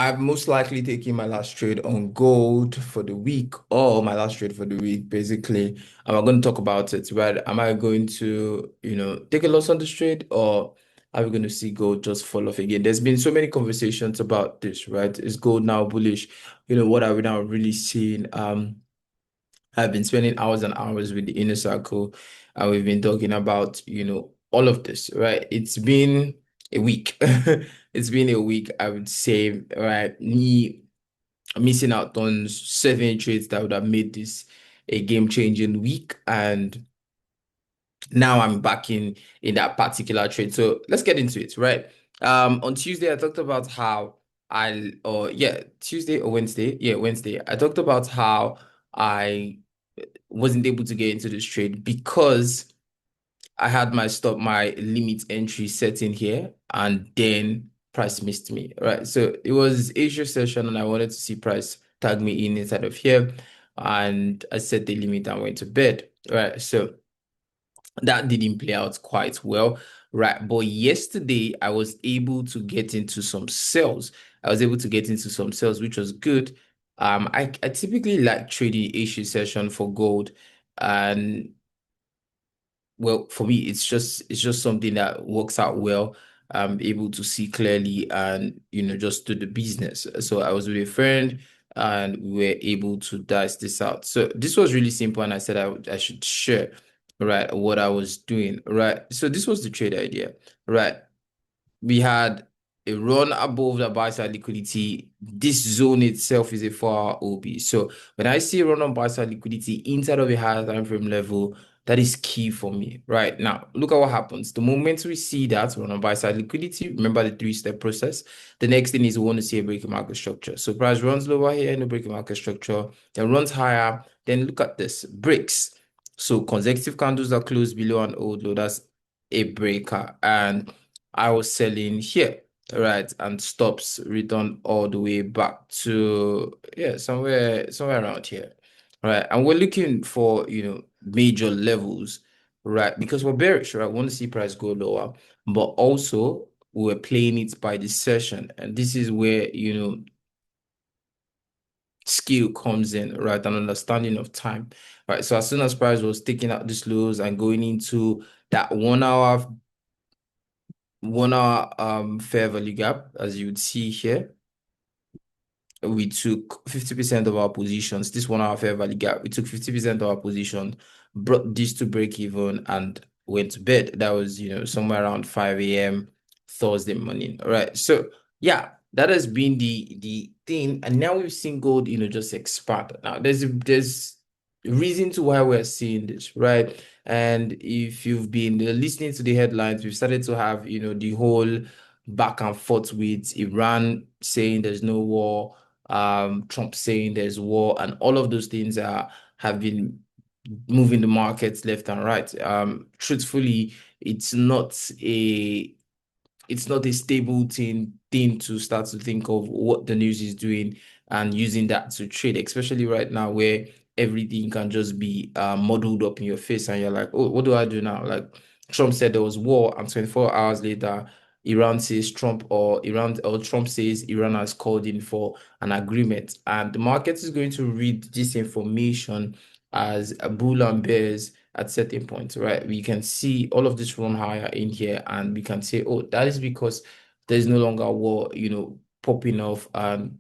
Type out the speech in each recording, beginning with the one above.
I'm most likely taking my last trade on gold for the week, or my last trade for the week, basically. And we're going to talk about it, right? Am I going to, take a loss on this trade, or are we going to see gold just fall off again? There's been so many conversations about this, right? Is gold now bullish? What are we now really seeing? I've been spending hours and hours with the inner circle, and we've been talking about, all of this, right? It's been a week. It's been a week, I would say, right? Me missing out on seven trades that would have made this a game-changing week, and now I'm back in that particular trade. So let's get into it, right? On Tuesday, I talked about how or yeah, Tuesday or Wednesday, yeah, Wednesday, I talked about how I wasn't able to get into this trade because I had my limit entry set in here, and then price missed me, right? So it was Asia session, and I wanted to see price tag me in inside of here, and I set the limit and went to bed, right? So that didn't play out quite well, right? But yesterday I was able to get into some sales. I was able to get into some sales, which was good. I typically like trading Asia session for gold, and well, for me, it's just something that works out well. I'm able to see clearly and just do the business. So I was with a friend and we were able to dice this out. So this was really simple, and I said I should share, right, what I was doing, right? So this was the trade idea, right? We had a run above the buy side liquidity. This zone itself is a 4-hour OB. So when I see a run on buy side liquidity inside of a higher time frame level, that is key for me. Right now, look at what happens. The moment we see that run on buy side liquidity, remember the three-step process. The next thing is we want to see a breaking market structure. So price runs lower here in the breaking market structure, then runs higher. Then look at this, breaks. So consecutive candles that close below an old low, that's a breaker. And I was selling here, right? And stops return all the way back to, yeah, somewhere around here, right? And we're looking for, major levels, right? Because we're bearish, right? We want to see price go lower, but also we're playing it by the session. And this is where, skill comes in, right? An understanding of time, right? So as soon as price was taking out these lows and going into that 1 hour fair value gap, as you would see here, we took 50% of our positions. This 1 hour fair value gap, we took 50% of our position, brought this to break even, and went to bed. That was, somewhere around 5 a.m. Thursday morning. All right. So yeah, that has been the thing. And now we've seen gold, just expand. Now there's reason to why we're seeing this, right? And if you've been listening to the headlines, we've started to have, the whole back and forth with Iran saying there's no war, Trump saying there's war, and all of those things have been moving the markets left and right. Truthfully, it's not a it's not a stable thing to start to think of what the news is doing and using that to trade, especially right now where everything can just be modeled up in your face, and you're like, oh, what do I do now? Like Trump said there was war, and 24 hours later, Iran says Trump says Iran has called in for an agreement, and the market is going to read this information as a bull and bears at certain points, right? We can see all of this run higher in here, and we can say, oh, that is because there's no longer war, popping off, and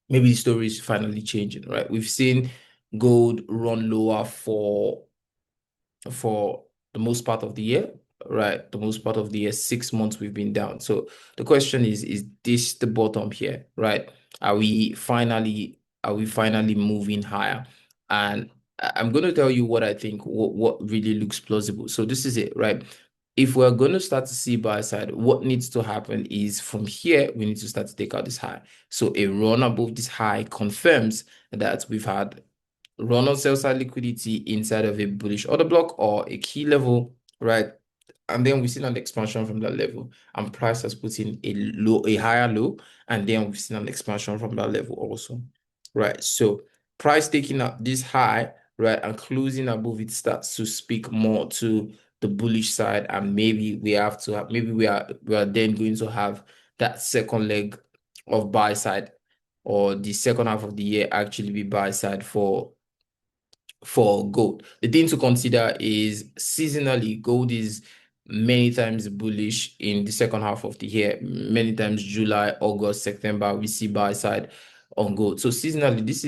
maybe the story is finally changing, right? We've seen gold run lower for the most part of the year, right? The most part of the year, 6 months we've been down. So the question is this the bottom here, right? Are we finally moving higher? And I'm going to tell you what I think, what really looks plausible. So this is it, right? If we're going to start to see buy side, what needs to happen is from here, we need to start to take out this high. So a run above this high confirms that we've had run on sell side liquidity inside of a bullish order block or a key level, right? And then we've seen an expansion from that level, and price has put in a higher low, and then we've seen an expansion from that level also, right? So price taking up this high, right, and closing above it starts to speak more to the bullish side, and maybe we are then going to have that second leg of buy side, or the second half of the year actually be buy side for gold. The thing to consider is seasonally, gold is many times bullish in the second half of the year. Many times July, August, September, we see buy side on gold. So seasonally, this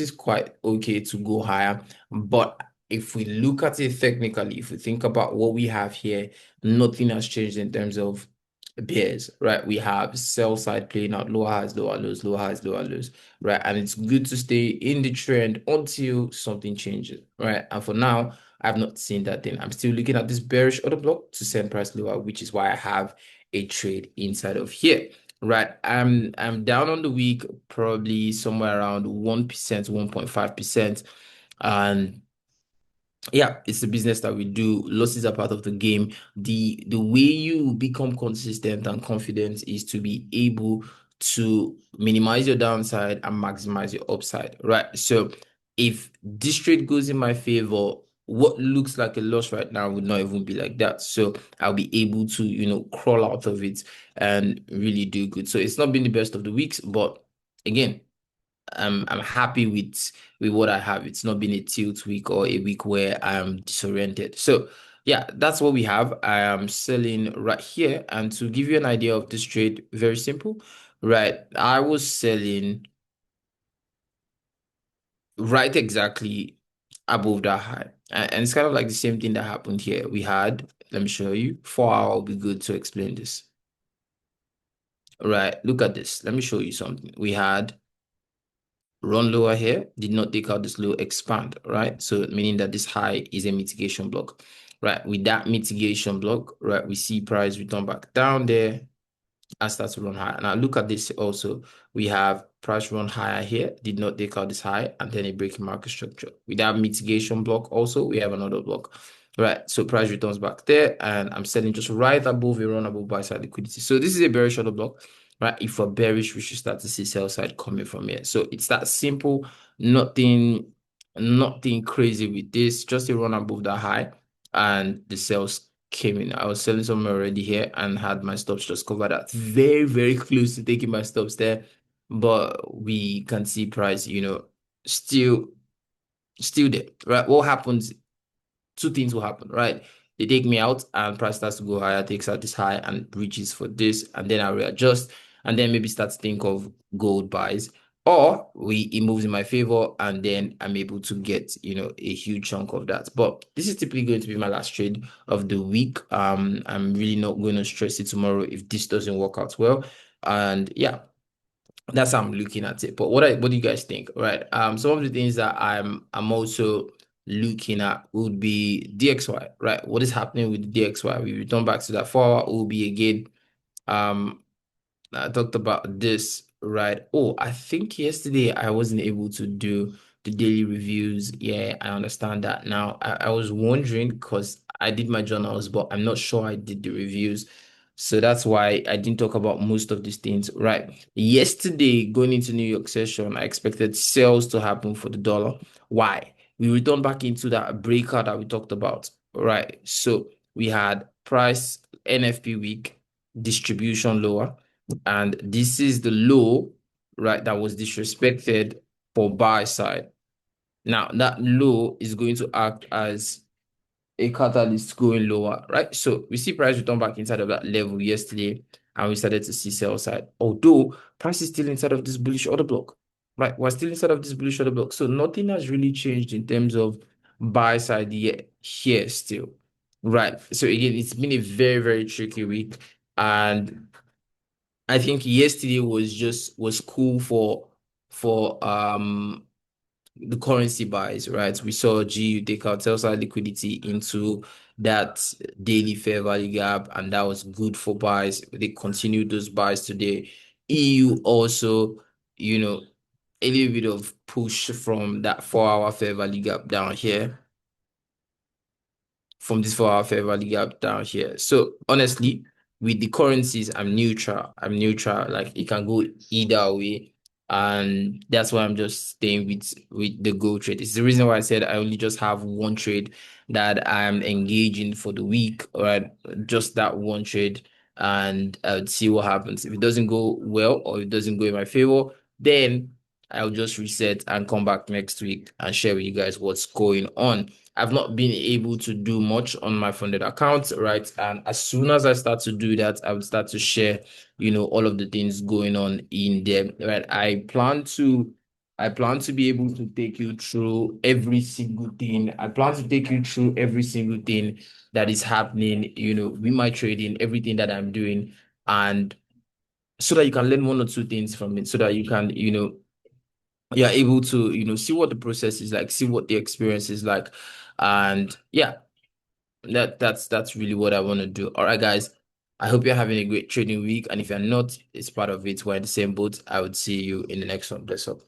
is quite okay to go higher. But if we look at it technically, if we think about what we have here, nothing has changed in terms of bears, right? We have sell side playing out lower highs, lower lows, lower highs, lower lows, right? And it's good to stay in the trend until something changes, right? And for now, I've not seen that thing. I'm still looking at this bearish order block to send price lower, which is why I have a trade inside of here. Right, I'm down on the week, probably somewhere around 1%, 1.5%. And yeah, it's a business that we do. Losses are part of the game. The way you become consistent and confident is to be able to minimize your downside and maximize your upside, right? So if this trade goes in my favor, what looks like a loss right now would not even be like that. So I'll be able to, crawl out of it and really do good. So it's not been the best of the weeks, but again, I'm happy with what I have. It's not been a tilt week or a week where I'm disoriented. So yeah, that's what we have. I am selling right here. And to give you an idea of this trade, very simple, right? I was selling right exactly above that high. And it's kind of like the same thing that happened here. We had, let me show you, 4 hour will be good to explain this. Right, look at this. Let me show you something. We had run lower here, did not take out this low, expand, right? So meaning that this high is a mitigation block, right? With that mitigation block, right, we see price return back down there and start to run higher. Now look at this also. We have price run higher here, did not take out this high, and then a breaking market structure. With that mitigation block also, we have another block. Right, so price returns back there, and I'm selling just right above a run above buy side liquidity. So this is a bearish order block, right? If we're bearish, we should start to see sell side coming from here. So it's that simple, nothing crazy with this, just a run above that high, and the sales came in. I was selling some already here and had my stops just covered at very, very close to taking my stops there. But we can see price, still still there, right? What happens? Two things will happen, right? They take me out and price starts to go higher, takes out this high and reaches for this, and then I readjust and then maybe start to think of gold buys. Or it moves in my favor and then I'm able to get, a huge chunk of that. But this is typically going to be my last trade of the week. I'm really not going to stress it tomorrow if this doesn't work out well. And yeah, that's how I'm looking at it. But what do you guys think? Right. Some of the things that I'm also looking at would be DXY, right? What is happening with DXY? We return back to that 4 hour OB again. Um, I talked about this, right? Oh, I think yesterday I wasn't able to do the daily reviews. Yeah, I understand that now. I was wondering because I did my journals, but I'm not sure I did the reviews. So that's why I didn't talk about most of these things, right? Yesterday, going into New York session, I expected sales to happen for the dollar. Why? We returned back into that breakout that we talked about, right? So we had price NFP week, distribution lower, and this is the low, right, that was disrespected for buy side. Now, that low is going to act as a catalyst going lower, right? So we see price return back inside of that level yesterday, and we started to see sell side. Although price is still inside of this bullish order block, right? We're still inside of this bullish order block. So nothing has really changed in terms of buy side yet here still, right? So again, it's been a very, very tricky week. And I think yesterday was cool for the currency buys, right? We saw GU take out sell side liquidity into that daily fair value gap, and that was good for buys. They continued those buys today. EU also, a little bit of push from that 4 hour fair value gap down here, from this 4 hour fair value gap down here. So honestly, with the currencies, I'm neutral. I'm neutral. Like it can go either way. And that's why I'm just staying with the gold trade. It's the reason why I said I only just have one trade that I'm engaging for the week, right? Just that one trade. and I would see what happens. If it doesn't go well or it doesn't go in my favor, then I'll just reset and come back next week and share with you guys what's going on. I've not been able to do much on my funded account, right? And as soon as I start to do that, I would start to share, all of the things going on in there, right? I plan to be able to take you through every single thing. I plan to take you through every single thing that is happening, with my trading, everything that I'm doing, and so that you can learn one or two things from it, so that you can, you're able to, see what the process is like, see what the experience is like. And yeah, that's really what I want to do. All right, guys. I hope you're having a great trading week. And if you're not, it's part of it. We're in the same boat. I would see you in the next one. Bless up.